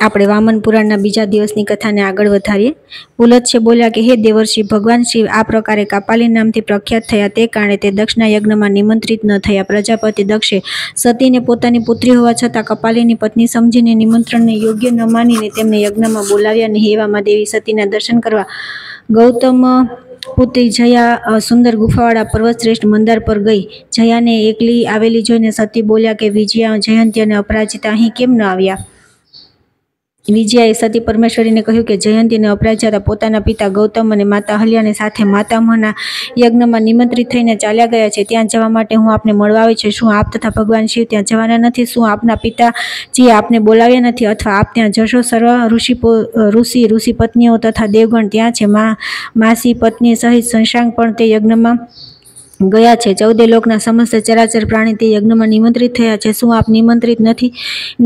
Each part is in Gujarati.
આપણે વામન પુરાણના બીજા દિવસની કથાને આગળ વધારીએ। પુલત્સ્ય બોલ્યા કે હે દેવર્ષિ, ભગવાન શિવ આ પ્રકારે કાપાલી નામથી પ્રખ્યાત થયા તે કારણે તે દક્ષના યજ્ઞમાં નિમંત્રિત ન થયા। પ્રજાપતિ દક્ષે સતીને પોતાની પુત્રી હોવા છતાં કપાલીની પત્ની સમજીને નિમંત્રણને યોગ્ય ન માનીને તેમને યજ્ઞમાં બોલાવ્યા નહીં। એવામાં દેવી સતીના દર્શન કરવા ગૌતમ પુત્રી જયા સુંદર ગુફાવાળા પર્વતશ્રેષ્ઠ મંદાર પર ગઈ। જયાને એકલી આવેલી જોઈને સતી બોલ્યા કે વિજયા, જયંતી અને અપરાજિતા અહીં કેમ ન આવ્યા? વિજયાએ સતી પરમેશ્વરીને કહ્યું કે જયંતી અને અપરાજિતા પોતાના પિતા ગૌતમ અને માતા અહલ્યાને સાથે માતામહના યજ્ઞમાં નિમંત્રિત થઈને ચાલ્યા ગયા છે। ત્યાં જવા માટે હું આપને મળવા આવી છું। શું આપ તથા ભગવાન શિવ ત્યાં જવાના નથી? શું આપના પિતાજીએ આપને બોલાવ્યા નથી અથવા આપ ત્યાં જશો? સર્વ ઋષિ પત્નીઓ તથા દેવગણ ત્યાં છે। માસી પત્ની સહિત શશાંક પણ તે યજ્ઞમાં ગયા છે। 14 લોકના સમસ્ત ચરાચર પ્રાણી તે યજ્ઞમાં નિમંત્રિત થયા છે। શું આપ નિમંત્રિત નથી?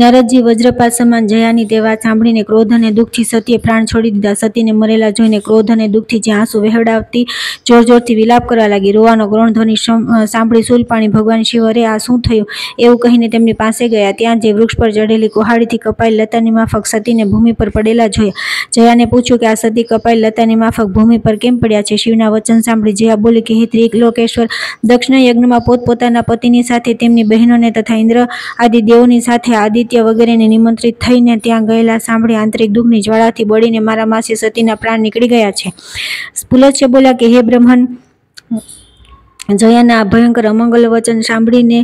નારદજી વજ્રપાત સમાન જયાની તે વાત સાંભળીને ક્રોધ અને દુઃખથી સતીએ પ્રાણ છોડી દીધા। સતીને મરેલા જોઈને ક્રોધ અને દુઃખથી જ્યાં આંસુ વહેવડાવતી જોરથી વિલાપ કરવા લાગી। રોવાનો ગૌણ ધ્વનિ સાંભળી શૂલપાણી ભગવાન શિવ, અરે આ શું થયું એવું કહીને તેમની પાસે ગયા। ત્યાં જે વૃક્ષ પર ચઢેલી કુહાડીથી કપાયેલ લતાની માફક સતીને ભૂમિ પર પડેલા જોયા। જયાને પૂછ્યું કે આ સતી કપાયેલ લતાની માફક ભૂમિ પર કેમ પડ્યા છે? શિવના વચન સાંભળી જયા બોલી કે હે ત્રિલોકેશ્વર, દક્ષના યજ્ઞમાં પોતપોતાના પતિની સાથે તેમની બહેનોને તથા ઇન્દ્ર આદિ દેવોની સાથે આદિત્ય વગેરેને નિમંત્રિત થઈને ત્યાં ગયેલા સાંભળી આંતરિક દુઃખની જ્વાળાથી બળીને મારા માસી સતીના પ્રાણ નીકળી ગયા છે। પુલત્સ્ય બોલ્યા કે હે બ્રહ્મન, જયાના આ ભયંકર અમંગલ વચન સાંભળીને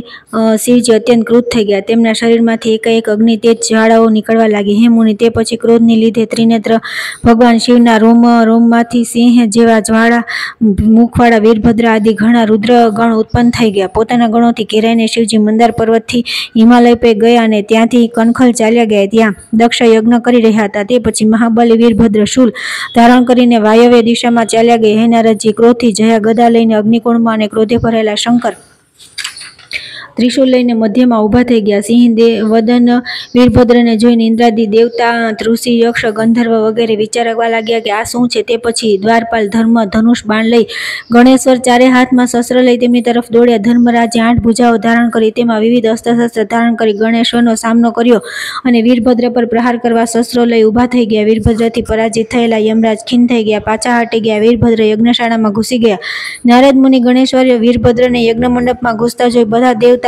શિવજી અત્યંત ક્રુદ્ધ થઈ ગયા। તેમના શરીરમાંથી એકાએક અગ્નિ તેજ જ્વાળાઓ નીકળવા લાગી। હે મુનિ, તે પછી ક્રોધની લીધે ત્રિનેત્ર ભગવાન શિવના રોમમાંથી સિંહ જેવા જ્વાળા મુખવાળા વીરભદ્ર આદિ ઘણા રુદ્ર ગણ ઉત્પન્ન થઈ ગયા। પોતાના ગણોથી ઘેરાઈને શિવજી મંદાર પર્વતથી હિમાલય પે ગયા અને ત્યાંથી કનખલ ચાલ્યા ગયા। ત્યાં દક્ષ યજ્ઞ કરી રહ્યા હતા। તે પછી મહાબલી વીરભદ્ર શૂલ ધારણ કરીને વાયવ્ય દિશામાં ચાલ્યા ગયા। હે નારદજી, ક્રોધથી જયા ગદા લઈને અગ્નિકુંડમાં અને ક્રોધે ભરેલા શંકર ત્રિશુલ લઈને મધ્યમાં ઊભા થઈ ગયા। સિંહ વદન વીરભદ્રને જોઈને ઇન્દ્રાદિ દેવતા, ઋષિ, યક્ષ, ગંધર્વ વગેરે વિચારવા લાગ્યા કે આ શું છે? તે પછી દ્વારપાલ ધર્મ ધનુષ બાણ લઈ, ગણેશ્વર ચારે હાથમાં શસ્ત્ર લઈ તેમની તરફ દોડ્યા। ધર્મરાજે 8 ભુજાઓ ધારણ કરી તેમાં વિવિધ અસ્ત્ર-શસ્ત્ર ધારણ કરી ગણેશ્વરનો સામનો કર્યો અને વીરભદ્ર પર પ્રહાર કરવા શસ્ત્રો લઈ ઊભા થઈ ગયા। વીરભદ્રથી પરાજિત થયેલા યમરાજ ખીન થઈ ગયા, પાછા હટી ગયા। વીરભદ્ર યજ્ઞશાળામાં ઘૂસી ગયા। નારદ મુનિ ગણેશ્વર વીરભદ્રને યજ્ઞ મંડપમાં ઘૂસતા જોઈ બધા દેવતા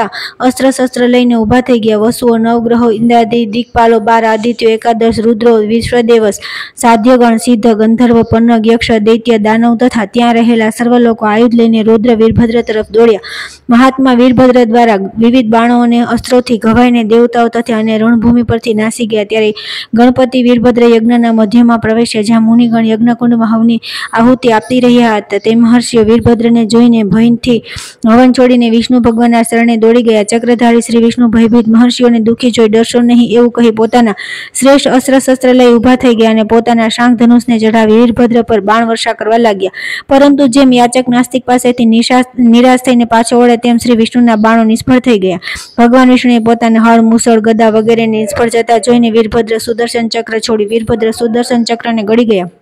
અસ્ત્ર શસ્ત્ર લઈને ઊભા થઈ ગયા। વસુઓ, નવગ્રહો, ઇન્દ્રાદિ દિક્પાલો, 12 આદિત્યો, એકાદશ રુદ્રો, વિશ્વદેવસ, સાધ્યગણ, સિદ્ધ, ગંધર્વ, પન્નગ, યક્ષ, દૈત્ય, દાનવ તથા ત્યાં રહેલા સર્વ લોકો આયુધ લઈને રૌદ્ર વીરભદ્ર તરફ દોડ્યા। મહાત્મા વીરભદ્ર દ્વારા વિવિધ બાણો અને અસ્ત્રોથી ઘવાઈને દેવતાઓ તથા અને રણભૂમિ પરથી નાસી ગયા। ત્યારે ગણપતિ વીરભદ્ર યજ્ઞના મધ્યમાં પ્રવેશ્યા, જ્યાં મુનિગણ યજ્ઞકુંડમાં હવની આહુતિ આપતી રહ્યા હતા। તે મહર્ષિઓ વીરભદ્રને જોઈને ભયથી હવન છોડીને વિષ્ણુ ભગવાનના શરણે દોડી ગયા। ચક્રધારી શ્રી વિષ્ણુ ભયભીત મહર્ષિઓને દુઃખી જોઈ ડરશો નહીં એવું કહી પોતાના શ્રેષ્ઠ અસ્ત્ર શસ્ત્ર લઈ ઊભા થઈ ગયા અને પોતાના શાંખ ધનુષને ચઢાવી વીરભદ્ર પર બાણ વર્ષા કરવા લાગ્યા। પરંતુ જેમ યાચક નાસ્તિક પાસેથી નિરાશ થઈને પાછો વળે તેમ શ્રી વિષ્ણુના બાણો નિષ્ફળ થઈ ગયા। ભગવાન વિષ્ણુએ પોતાના હળ, મુસળ, ગદા વગેરેને નિષ્ફળ જતા જોઈને વીરભદ્ર સુદર્શન ચક્ર છોડી વીરભદ્ર સુદર્શન ચક્રને ગળી ગયા।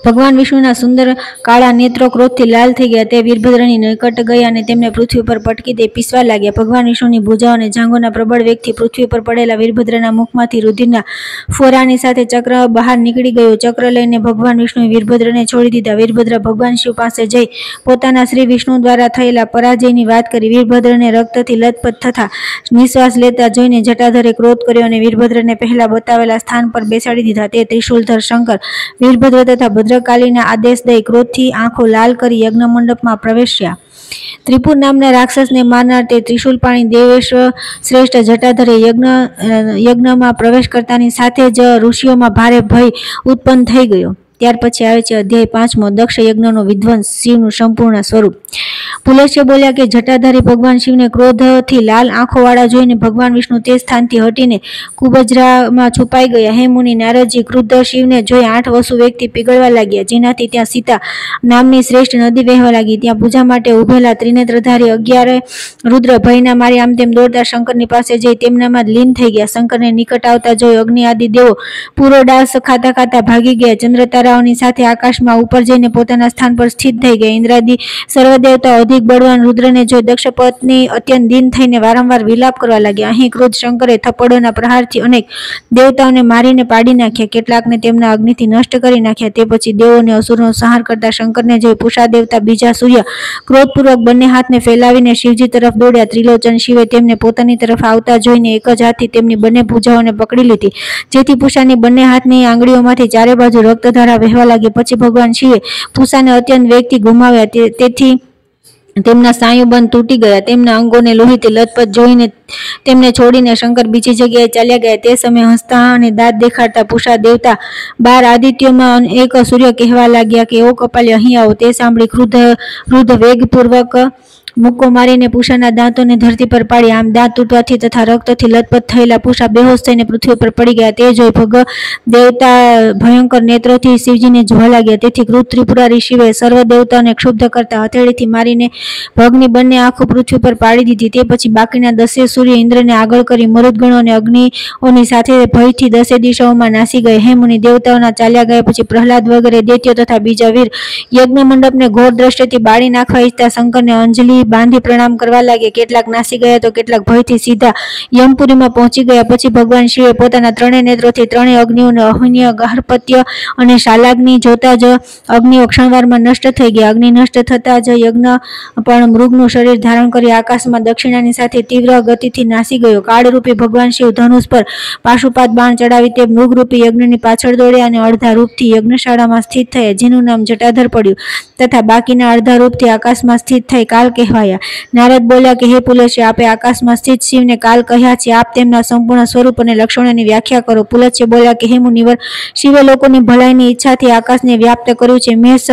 ભગવાન વિષ્ણુના સુંદર કાળા નેત્રો ક્રોધથી લાલ થઈ ગયા। તે વીરભદ્રની નિકટ ગયા અને તેમને પૃથ્વી પર પટકી દે પીસવા લાગ્યા। ભગવાન વિષ્ણુની ભુજાઓ અને જાંઘોના પ્રબળ વેગથી પૃથ્વી પર પડેલા વીરભદ્રના મુખમાંથી રુધિરના ફોરાની સાથે ચક્ર બહાર નીકળી ગયું। ચક્ર લઈને ભગવાન વિષ્ણુએ વીરભદ્રને છોડી દીધા। વીરભદ્ર ભગવાન શિવ પાસે જઈ પોતાના શ્રી વિષ્ણુ દ્વારા થયેલા પરાજયની વાત કરી। વીરભદ્રને રક્તથી લથપથ થતા નિશ્વાસ લેતા જોઈને જટાધરે ક્રોધ કર્યો અને વીરભદ્રને પહેલા બતાવેલા સ્થાન પર બેસાડી દીધા। તે ત્રિશુલધર શંકર વીરભદ્ર તથા ભદ્રકાલીના આદેશ દઈ ક્રોધથી આંખો લાલ કરી યજ્ઞ મંડપમાં પ્રવેશ્યા। ત્રિપુર નામના રાક્ષસને મારનાર તે ત્રિશુલપાણી દેવેશ શ્રેષ્ઠ જટાધરે યજ્ઞમાં પ્રવેશ કરતાની સાથે જ ઋષિઓમાં ભારે ભય ઉત્પન્ન થઈ ગયો। ત્યાર પછી આવે છે અધ્યાય 5મો, દક્ષ યજ્ઞનો વિધ્વંસ, શિવનું સંપૂર્ણ સ્વરૂપ। પુલત્સ્ય બોલ્યા કે જટાધારી ભગવાન શિવને ક્રોધથી લાલ આંખોવાળા જોઈને ભગવાન વિષ્ણુ તે સ્થાનથી હટીને કુબજરામાં છુપાઈ ગયા। હે મુનિ, નારદજી ક્રુદ્ધ શિવને જોઈ 8 વસુ વેગથી પીગળવા લાગ્યા, જેનાથી ત્યાં સીતા નામની શ્રેષ્ઠ નદી વહેવા લાગી। ત્યાં પૂજા માટે ઉભેલા ત્રિનેત્રધારી 11 રુદ્ર ભયના મારી આમ તેમ દોડતા શંકરની પાસે જઈ તેમનામાં લીન થઈ ગયા। શંકરને નિકટ આવતા જોઈ અગ્નિ આદિ દેવો પૂરો ડાસ ખાતા ખાતા ભાગી ગયા। ચંદ્રતારા દેવતારાઓની સાથે આકાશમાં ઉપર જઈને પોતાના સ્થાન પર સ્થિત થઈ ગયા. ઇન્દ્રાદિ સર્વ દેવતાઓ અધિક બળવાન રુદ્રને જોઈ દક્ષ પત્ની અત્યંત દીન થઈને વારંવાર વિલાપ કરવા લાગ્યા. અહીં ક્રોધ શંકરે થપ્પડોના પ્રહારથી અનેક દેવતાઓને મારીને પાડી નાખ્યા, કેટલાકને તેમના અગ્નિથી નષ્ટ કરી નાખ્યા. તે પછી દેવોને અસુરનો સંહાર કરતા શંકરને જોઈ પૂષા દેવતા બીજા સૂર્ય ક્રોધપૂર્વક બંને હાથને ફેલાવીને શિવજી તરફ દોડ્યા. ત્રિલોચન શિવે તેમને પોતાની તરફ આવતા જોઈને એક જ હાથથી તેમની બંને ભુજાઓને પકડી લીધી, જેથી પૂષાની બંને હાથની આંગળીઓમાંથી ચારે બાજુ રક્તધારા વહેવા લાગી. પછી ભગવાન શિવે પૂષાને અત્યંત વેગથી ગુમાવ્યા, તેથી તેમના સ્નાયુબંધ તૂટી ગયા. તેમના અંગોને લોહીથી લથપથ જોઈને તેમને છોડીને શંકર બીજી જગ્યાએ ચાલ્યા ગયા. તે સમયે હસતા અને દાંત દેખાડતા પૂષા દેવતા 12 આદિત્યોમાં એક સૂર્ય કહેવા લાગ્યા કે ઓ કપાલ્ય, અહીં આવો. તે સાંભળી ક્રુદ્ધ વેગપૂર્વક મુક્કો મારીને પૂષાના દાંતોને ધરતી પર પાડ્યા. આમ દાંત તૂટવાથી તથા રક્તથી લથપથ થયેલા પૂષા બેહોશ થઈને પૃથ્વી પર પડી ગયા. તે જોઈ ભગ દેવતા ભયંકર નેત્રોથી શિવજીને જોવા લાગ્યા. તેથી ક્રુદ્ધ ત્રિપુરારી શિવે સર્વ દેવતાઓને ક્ષુબ્ધ કરતા હથેળીથી મારીને ભગની બંને આંખો પૃથ્વી પર પાડી દીધી. તે પછી બાકીના 10 સૂર્ય ઇન્દ્રને આગળ કરી મરુદગણો અને અગ્નિઓની સાથે ભયથી 10 દિશાઓમાં નાસી ગયા. હે મુનિ, દેવતાઓના ચાલ્યા ગયા પછી પ્રહલાદ વગેરે દૈત્યો તથા બીજા વીર યજ્ઞ મંડપને ઘોર દ્રષ્ટિથી બાળી નાખવા ઈચ્છતા શંકરને અંજલિ બાંધી પ્રણામ કરવા લાગ્યા. કેટલાક નાસી ગયા તો કેટલાક ભયથી સીધા યમપુરીમાં પહોંચી ગયા. પછી ભગવાન શિવે પોતાના 3 નેત્રોથી 3 અગ્નિઓને અહન્ય, ગાર્હપત્ય અને શાલાગ્નિ જોતા જ અગ્નિઓ ક્ષણવારમાં નષ્ટ થઈ ગયા. અગ્નિ નષ્ટ થતા જ યજ્ઞ પણ મૃગનું શરીર ધારણ કરી આકાશમાં દક્ષિણાની સાથે તીવ્ર ગતિથી નાસી ગયો. કાળરૂપી ભગવાન શિવ ધનુષ પર પાશુપાત બાણ ચડાવી તે મૃગરૂપી યજ્ઞની પાછળ દોડ્યા અને અડધા રૂપથી યજ્ઞશાળામાં સ્થિત થયા, જેનું નામ જટાધર પડ્યું, તથા બાકીના અડધા રૂપથી આકાશમાં સ્થિત થઈ કાલ કહેવાયા. નારદ બોલ્યા કે હે પુલત્ય, આપે આકાશમાં સ્થિત શિવને કાલ કહ્યા છે. આપ તેમના સંપૂર્ણ સ્વરૂપ અને લક્ષણોની વ્યાખ્યા કરો. પુલત્ય બોલ્યા કે હે મુનિવર, શિવે લોકોની ભલાઈની ઈચ્છાથી આકાશને વ્યાપ્ત કર્યું છે. મેષ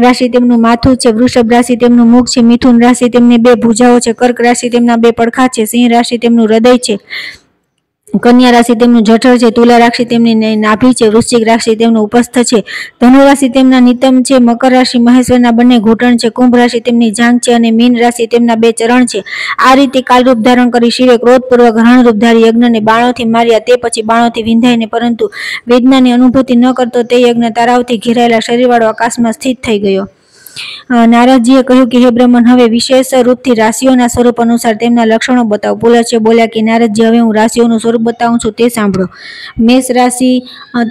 રાશિ તેમનું માથું છે, વૃષભ રાશિ તેમનું મુખ છે, મિથુન રાશિ તેમની 2 ભુજાઓ છે, કર્ક રાશિ તેમના 2 પડખા છે, સિંહ રાશિ તેમનું હૃદય છે, કન્યા રાશિ તેમનું જઠર છે, તુલા રાશિ તેમની નાભી છે, વૃશ્ચિક રાશિ તેમનું ઉપસ્થ છે, ધનુ રાશિ તેમના નિતમ છે, મકર રાશિ મહેશ્વરના બંને ઘૂંટણ છે, કુંભ રાશિ તેમની જાંઘ છે અને મીન રાશિ તેમના 2 ચરણ છે. આ રીતે કાલરૂપ ધારણ કરી શિવે ક્રોધપૂર્વક રણરૂપધારી યજ્ઞને બાણોથી માર્યા. તે પછી બાણોથી વિંધાઈને પરંતુ વેદનાની અનુભૂતિ ન કરતો તે યજ્ઞ તારાઓથી ઘેરાયેલા શરીરવાળો આકાશમાં સ્થિત થઈ ગયો. નારદજીએ કહ્યું કે હે બ્રહ્મન, હવે વિશેષ રૂપથી રાશિઓના સ્વરૂપ અનુસાર તેમના લક્ષણો બતાવો. પુલત્ય બોલ્યા કે નારદજી, હવે હું રાશિઓનું સ્વરૂપ બતાવું છું, તે સાંભળો. મેષ રાશિ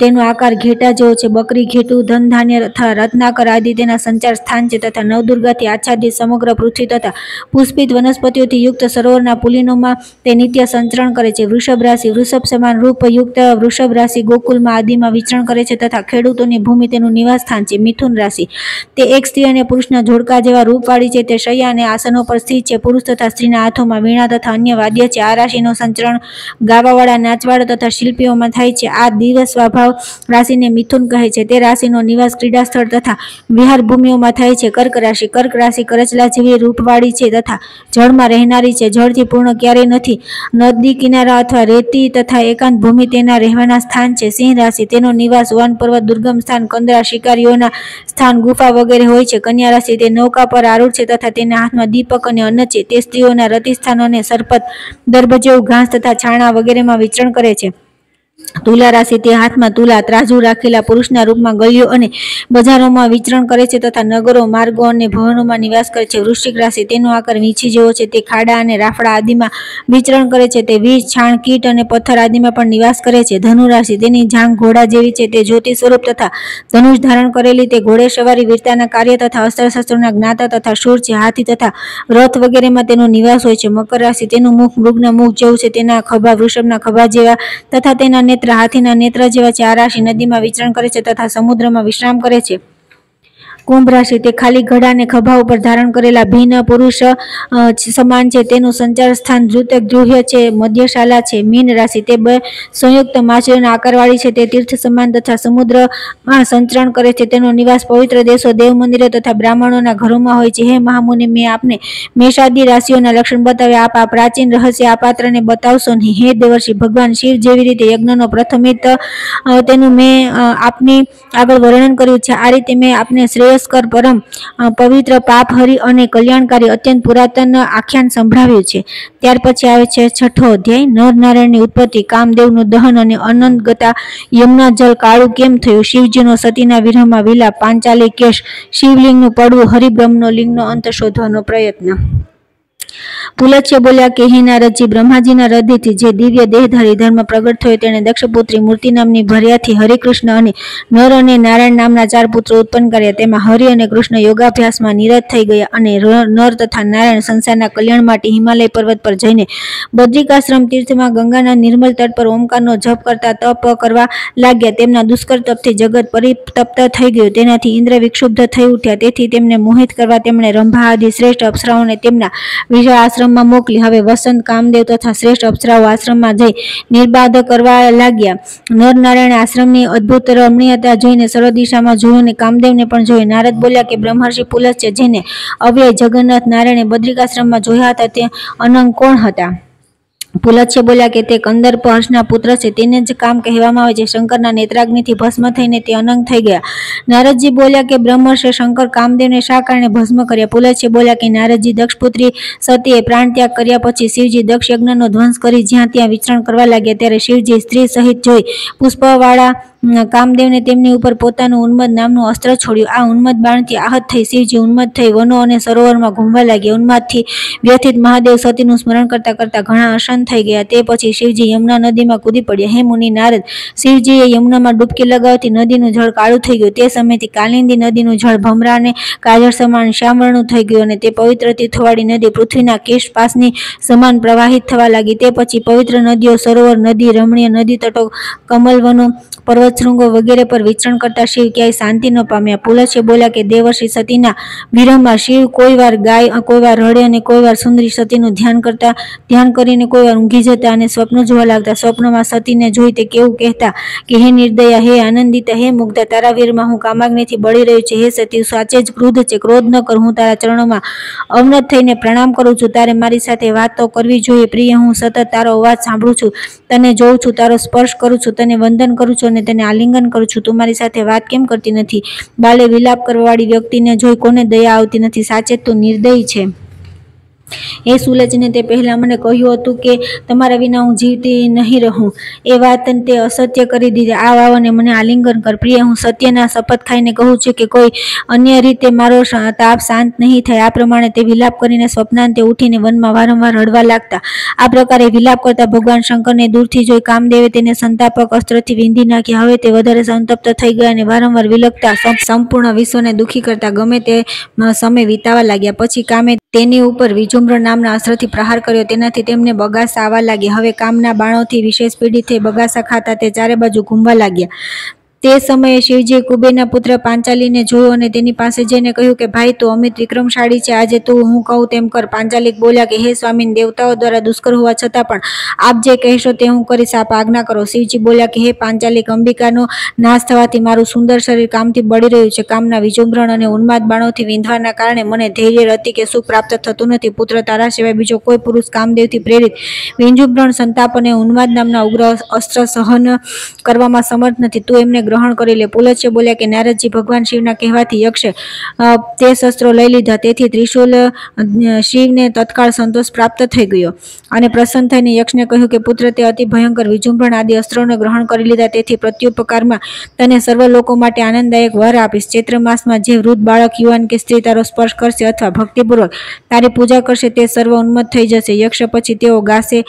તેનો આકાર ઘેટા જેવો છે, બકરી ઘેટું, ધન ધાન્ય તથા રત્નાકર આદિ તેના સંચાર સ્થાન છે, તથા નવદુર્ગાથી આચ્છાદિત સમગ્ર પૃથ્વી તથા પુષ્પિત વનસ્પતિઓથી યુક્ત સરોવરના પુલિનોમાં તે નિત્ય સંચરણ કરે છે. વૃષભ રાશિ વૃષભ સમાન રૂપયુક્ત વૃષભ રાશિ ગોકુલમાં આદિમાં વિચરણ કરે છે, તથા ખેડૂતોની ભૂમિ તેનું નિવાસ સ્થાન છે. મિથુન રાશિ તે એક સ્ત્રી અને પુરુષના જોડકા જેવા રૂપવાળી છે. તે શૈયા અને આસનો પર સ્થિત છે. પુરુષ તથા સ્ત્રીના હાથોમાં વીણા તથા અન્ય વાદ્ય છે. આ રાશિનો સંચરણ ગાવાવાળા, નાચવાળા તથા શિલ્પીઓમાં થાય છે. આ દિવસ સ્વભાવ રાશિને મિથુન કહે છે. તે રાશિનો નિવાસ ક્રીડા સ્થળ તથા વિહાર ભૂમિઓમાં થાય છે. કર્ક રાશિ કરચલા જેવી રૂપવાળી છે તથા જળમાં રહેનારી છે. જળથી પૂર્ણ ક્યારેય નથી. નદી કિનારા અથવા રેતી તથા એકાંત ભૂમિ તેના રહેવાના સ્થાન છે. સિંહ રાશિ તેનો નિવાસ વન, પર્વત, દુર્ગમ સ્થાન, કંદરા, શિકારીઓના સ્થાન, ગુફા વગેરે હોય છે. કન્યા રાશિ તે નૌકા પર આરૂઢ છે તથા તેના હાથમાં દીપક અને અન્ન છે. તે સ્ત્રીઓના રતિસ્થાનો અને સરપત, દર્ભ જેવું ઘાસ તથા છાણા વગેરેમાં વિચરણ કરે છે. તુલા રાશિ તે હાથમાં તુલા ત્રાજુ રાખેલા પુરુષના રૂપમાં ગલીઓ અને બજારોમાં વિચરણ કરે છે તથા નગરો, માર્ગો અને ભવનોમાં નિવાસ કરે છે. વૃશ્ચિક રાશિ તેનો આકાર વીંછી જેવો છે. તે ખાડા અને રાફડા આદિમાં વિચરણ કરે છે. તે વિષ, છાણ, કીટ અને પથ્થર આદિમાં પણ નિવાસ કરે છે. ધનુ રાશિ તેની જાંઘ ઘોડા જેવી છે. તે જ્યોતિ સ્વરૂપ તથા ધનુષ ધારણ કરેલી. તે ઘોડે સવારી, વીરતાના કાર્ય તથા અસ્ત્રશસ્ત્રોના જ્ઞાતા તથા શૂર છે. હાથી તથા રથ વગેરેમાં તેનો નિવાસ હોય છે. મકર રાશિ તેનું મુખ મૃગના મુખ જેવું છે. તેના ખભા વૃષભના ખભા જેવા તથા તેના નેત્ર હાથીના નેત્ર જેવા છે. આ રાશિ નદીમાં વિચરણ કરે છે તથા સમુદ્રમાં વિશ્રામ કરે છે. કુંભ રાશિ તે ખાલી ઘડાને ખભા ઉપર ધારણ કરેલા ભીન પુરુષ સમાન છે. તેનું સંચાર સ્થાન ગૃહ્ય છે, મધ્યશાલા છે. મીન રાશિ તે સંયુક્ત માછલીના આકારવાળી છે. તે તીર્થ સમાન તથા સમુદ્રમાં સંચરણ કરે છે. તેનો નિવાસ પવિત્ર દેશો, દેવ મંદિરો તથા બ્રાહ્મણોના ઘરોમાં હોય છે. હે મહામુનિ, મેં આપને મેષાદી રાશિઓના લક્ષણ બતાવ્યા. આપ આ પ્રાચીન રહસ્ય આ પાત્રને બતાવશો નહીં. હે દેવર્ષિ, ભગવાન શિવ જેવી રીતે યજ્ઞનો પ્રથમિત તેનું મેં આપની આગળ વર્ણન કર્યું છે. આ રીતે મેં આપને શ્રેય પુરસ્કાર પરમ પવિત્ર પાપહરી અને કલ્યાણકારી અત્યંત પુરાતન આખ્યાન સંભળાવ્યું છે. ત્યાર પછી આવે છે 6થો અધ્યાય, નર-નારાયણની ઉત્પત્તિ, કામદેવનું દહન અને અનંત ગતા યમુના જળ કાળું કેમ થયું, શિવજીનો સતીના વિરહમાં વિલાપ, પાંચાલી કેશ, શિવલિંગનું પડવું, હરિબ્રહ્મનો લિંગનો અંત શોધવાનો પ્રયત્ન. પુલત્ય બોલ્યા કે હે નારદજી, બ્રહ્માજીના હૃદયથી જે દિવ્ય દેહધારી ધર્મ પ્રગટ થયો તેણે દક્ષપુત્રી મૂર્તિ નામની ભર્યાથી હરિકૃષ્ણ અને નર અને નારાયણ નામના 4 પુત્રો ઉત્પન્ન કર્યા. તેમાં હરિ અને કૃષ્ણ યોગાભ્યાસમાં નિરત થઈ ગયા અને નર તથા નારાયણ સંસારના કલ્યાણ માટે હિમાલય પર્વત પર જઈને બદ્રિકાશ્રમ તીર્થમાં ગંગાના નિર્મલ તટ પર ઓમકારનો જપ કરતા તપ કરવા લાગ્યા. તેમના દુષ્કર તપથી જગત પરિતપ્ત થઈ ગયું. તેનાથી ઇન્દ્ર વિક્ષુબ્ધ થઈ ઉઠ્યા. તેથી તેમને મોહિત કરવા તેમણે રંભા આદિ શ્રેષ્ઠ અપ્સરાઓને તેમના વિશાળ આશ્રમમાં મોકલી. હવે વસંત કામદેવ તથા શ્રેષ્ઠ અપ્સરાઓ આશ્રમમાં જઈ નિર્બાધ કરવા લાગ્યા. નર નારાયણ આશ્રમની અદ્ભુત રમણીયતા જોઈને સર્વ દિશામાં જોયું અને કામદેવને પણ જોયું. નારદ બોલ્યા કે બ્રહ્મર્ષિ પુલત્ય, જેને અવ્યય જગન્નાથ નારાયણે બદ્રિકાશ્રમમાં જોયા હતા તે અનંગ કોણ હતા? પુલત્ય બોલ્યા કે તે કંદર્પ હર્ષના પુત્ર છે. તેને જ કામ કહેવામાં આવે છે. શંકરના નેત્રાગ્નિથી ભસ્મ થઈને તે અનંગ થઈ ગયા. નારદજી બોલ્યા કે બ્રહ્મર્ષિ, શંકર કામદેવને શા કારણે ભસ્મ કર્યા? પુલત્ય બોલ્યા કે નારદજી, દક્ષપુત્રી સતીએ પ્રાણ ત્યાગ કર્યા પછી શિવજી દક્ષ યજ્ઞનો ધ્વંસ કરી જ્યાં ત્યાં વિચરણ કરવા લાગ્યા. ત્યારે શિવજી સ્ત્રી સહિત જોઈ પુષ્પવાળા કામદેવને તેમની ઉપર પોતાનું ઉન્મદ નામનું અસ્ત્ર છોડ્યું. આ ઉન્મદ બાણથી આહત થઈ શિવજી ઉન્મદ થઈ વનો અને સરોવરમાં ઘૂમવા લાગ્યા. ઉન્માદથી વ્યથિત મહાદેવ સતીનું સ્મરણ કરતા કરતા ઘણા અશાંત થઈ ગયા. તે પછી શિવજી યમુના નદીમાં કૂદી પડ્યા. હે મુનિ નારદ, શિવજીએ યમુનામાં ડૂબકી લગાવતી નદીનું જળ કાળું થઈ ગયું. તે સમયથી કાલિંદી નદીનું જળ ભમરા અને કાજળ સમાન શ્યામવર્ણનું થઈ ગયું અને તે પવિત્ર તીર્થવાળી નદી પૃથ્વીના કેશપાસની સમાન પ્રવાહિત થવા લાગી. તે પછી પવિત્ર નદીઓ, સરોવર, નદી, રમણીય નદી તટો, કમલવનો, પર્વતશૃંગો વગેરે પર વિચરણ કરતા શિવ ક્યાંય શાંતિ ન પામ્યા. પુલત્ય બોલ્યા કે દેવર્ષિ સતીના વિરહમાં શિવ કોઈ વાર ગાય, કોઈ વાર રડે અને કોઈ વાર સુંદરી સતીનું ધ્યાન કરીને કોઈ વાર ઊંઘી જતા અને સ્વપ્ન જોવા લાગતા. સ્વપ્નમાં સતીને જોઈ તે કેવું કહેતા કે હે નિર્દયા, હે આનંદિતા, હે મુગ્ધા, તારા વીરમાં હું કામાગ્નિથી બળી રહ્યું છે. હે સતી, સાચે જ ક્રુદ્ધ છે. ક્રોધ ન કર. હું તારા ચરણોમાં અવનત થઈને પ્રણામ કરું છું. તારે મારી સાથે વાત તો કરવી જોઈએ. પ્રિય, હું સતત તારો અવાજ સાંભળું છું, તને જોઉં છું, તારો સ્પર્શ કરું છું, તને વંદન કરું છું અને તને આલિંગન કરું છું. તું મારી સાથે વાત કેમ કરતી નથી? બાલે વિલાપ કરવાવાળી વ્યક્તિને જોઈ કોને દયા આવતી નથી? સાચે તું નિર્દયી છે. એ સુલજને તે પહેલા મને કહ્યું હતું કે તમારા વિના હું જીવતી નહીં રહું. એ વાત તે અસત્ય કરી દીધી. આવ આવ અને મને આલિંગન કર. પ્રિય, હું સત્યના શપથ ખાઈને કહું છું કે કોઈ અન્ય રીતે મારો તાપ શાંત નહીં થાય. આ પ્રમાણે તે વિલાપ કરીને સ્વપ્નાંતે ઉઠીને વનમાં વારંવાર રડવા લાગતા. આ પ્રકારે વિલાપ કરતા ભગવાન શંકરને દૂરથી જોઈ કામદેવે તેને સંતાપક અસ્ત્રથી વીંધી નાખ્યા. હવે તે વધારે સંતપ્ત થઈ ગયા અને વારંવાર વિલખતા સંપૂર્ણ વિશ્વને દુઃખી કરતા ગમે તે સમય વિતાવા લાગ્યા. પછી કામે તેની ઉપર વિજુમ્ર નામના અસ્ત્રથી પ્રહાર કર્યો. તેનાથી તેમને બગાસા આવવા લાગ્યા. હવે કામના બાણોથી વિશેષ પીડિત થઈ બગાસા ખાતા તે ચારે બાજુ ઘૂમવા લાગ્યા. તે સમયે શિવજીએ કુબેરના પુત્ર પાંચાલીને જોયો અને તેની પાસે જઈને કહ્યું કે ભાઈ, તું અમિત વિક્રમશાળી છે. આજે તું હું કહું તેમ કર. પાંચાલિક બોલ્યા કે હે સ્વામી, દેવતાઓ દ્વારા દુષ્કર હોવા છતાં પણ આપ જે કહેશો તે હું કરીશ. આપ આજ્ઞા કરો. શિવજી બોલ્યા કે હે પાંચાલિક, અંબિકાનો નાશ થવાથી મારું સુંદર શરીર કામથી બળી રહ્યું છે. કામના વિજૃંભણ અને ઉન્માદ બાણોથી વિંધવાના કારણે મને ધૈર્ય, રતિ કે સુખ પ્રાપ્ત થતું નથી. પુત્ર, તારા સિવાય બીજો કોઈ પુરુષ કામદેવથી પ્રેરિત વિજૃંભણ, સંતાપ અને ઉન્માદ નામના ઉગ્ર અસ્ત્ર સહન કરવામાં સમર્થ નથી. તું એમને ગ્રહણ કરી લે. પુલત્ય બોલ્યા કે નારદજી, ભગવાન શિવના કહેવાથી યક્ષે તે શસ્ત્રો લઈ લીધા. તેથી ત્રિશુલ શિવને તત્કાળ સંતોષ પ્રાપ્ત થઈ ગયો અને પ્રસન્ન થઈને યક્ષને કહ્યું કે પુત્ર, તે અતિ ભયંકર વિજૃંભણ આદિ અસ્ત્રોને ગ્રહણ કરી લીધા. તેથી પ્રત્યુપકારમાં તને સર્વ લોકો માટે આનંદદાયક વર આપીશ. ચૈત્ર માસમાં જે વૃદ્ધ બાળક, યુવાન કે સ્ત્રી તારો સ્પર્શ કરશે અથવા ભક્તિપૂર્વક તારી પૂજા કરશે તે સર્વ ઉન્મત્ત થઈ જશે. યક્ષ પછી તેઓ ગાશે,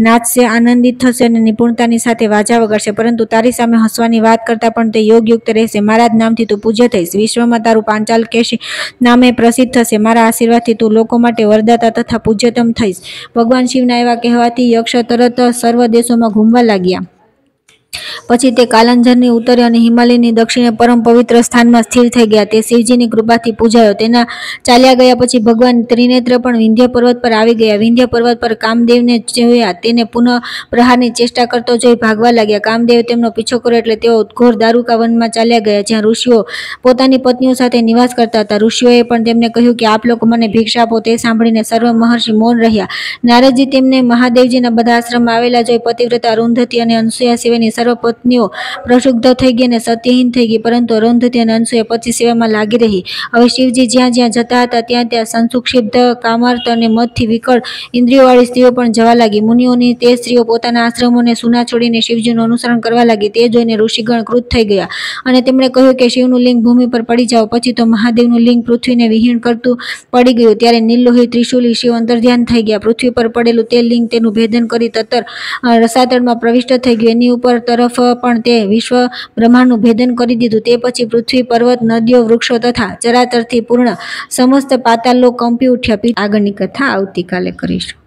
નાચશે, આનંદિત થશે અને નિપુણતાની સાથે વાજા વગાડશે. પરંતુ તારી સામે હસવાની વાત કરતા પણ તે યોગયુક્ત રહેશે. મારા જ નામથી તું પૂજ્ય થઈશ. વિશ્વમાં તારું પાંચાલ કેશી નામે પ્રસિદ્ધ થશે. મારા આશીર્વાદથી તું લોકો માટે વરદાતા તથા પૂજ્યતમ થઈશ. ભગવાન શિવના એવા કહેવાથી યક્ષ તરત સર્વ દેશોમાં ઘૂમવા લાગ્યા. પછી તે કાલાંજરની ઉત્તરે અને હિમાલયની દક્ષિણે પરમ પવિત્ર સ્થાનમાં સ્થિર થઈ ગયા. તે શિવજીની કૃપાથી પૂજાયો. તેના ચાલ્યા ગયા પછી ભગવાન ત્રિનેત્ર પણ વિંધ્ય પર્વત પર આવી ગયા. વિંધ્ય પર્વત પર કામદેવને જોયા. તેને પુનઃ પ્રહારની ચેષ્ટા કરતો જોઈ ભાગવા લાગ્યા. કામદેવે તેમનો પીછો કર્યો એટલે તેઓ ઘોર દારૂકા વનમાં ચાલ્યા ગયા, જ્યાં ઋષિઓ પોતાની પત્નીઓ સાથે નિવાસ કરતા હતા. ઋષિઓએ પણ તેમને કહ્યું કે આપ લોકો મને ભિક્ષા આપો. તે સાંભળીને સર્વ મહર્ષિ મૌન રહ્યા. નારદજી તેમને મહાદેવજીના બધા આશ્રમમાં આવેલા જોઈ પતિવ્રતા અરુંધતી અને અનસૂયા સિવાયની સર્વ પત્નીઓ પ્રક્ષુબ્ધ થઈ ગઈ અને સત્યહીન થઈ ગઈ, પરંતુ અરુંધતી અને અનસૂયા પતિ સેવામાં લાગી રહી. હવે શિવજી જ્યાં જ્યાં જતા હતા ત્યાં ત્યાં સંસુક્ષિપ્ત, કામાર્ત અને મદથી વિકળ ઇન્દ્રિયોવાળી સ્ત્રીઓ પણ જવા લાગી. મુનિઓની તે સ્ત્રીઓ પોતાના આશ્રમોને સૂના છોડીને શિવજીનું અનુસરણ કરવા લાગી. તે જોઈને ઋષિગણ ક્રુદ્ધ થઈ ગયા અને તેમણે કહ્યું કે શિવનું લિંગ ભૂમિ પર પડી જાઓ. પછી તો મહાદેવનું લિંગ પૃથ્વીને વિહીન કરતું પડી ગયું. ત્યારે નિર્લોહી ત્રિશૂલી શિવ અંતર્ધ્યાન થઈ ગયા. પૃથ્વી પર પડેલું તે લિંગ તેનું ભેદન કરી તત્તર રસાતળમાં પ્રવિષ્ટ થઈ ગયું. એની ઉપર તરફ પણ તે વિશ્વ બ્રહ્માંડનું ભેદન કરી દીધું. તે પછી પૃથ્વી, પર્વત, નદીઓ, વૃક્ષો તથા ચરાચરથી પૂર્ણ સમસ્ત પાતાળ લોક કંપી ઉઠ્યા. આગળની કથા આવતીકાલે કરીશું.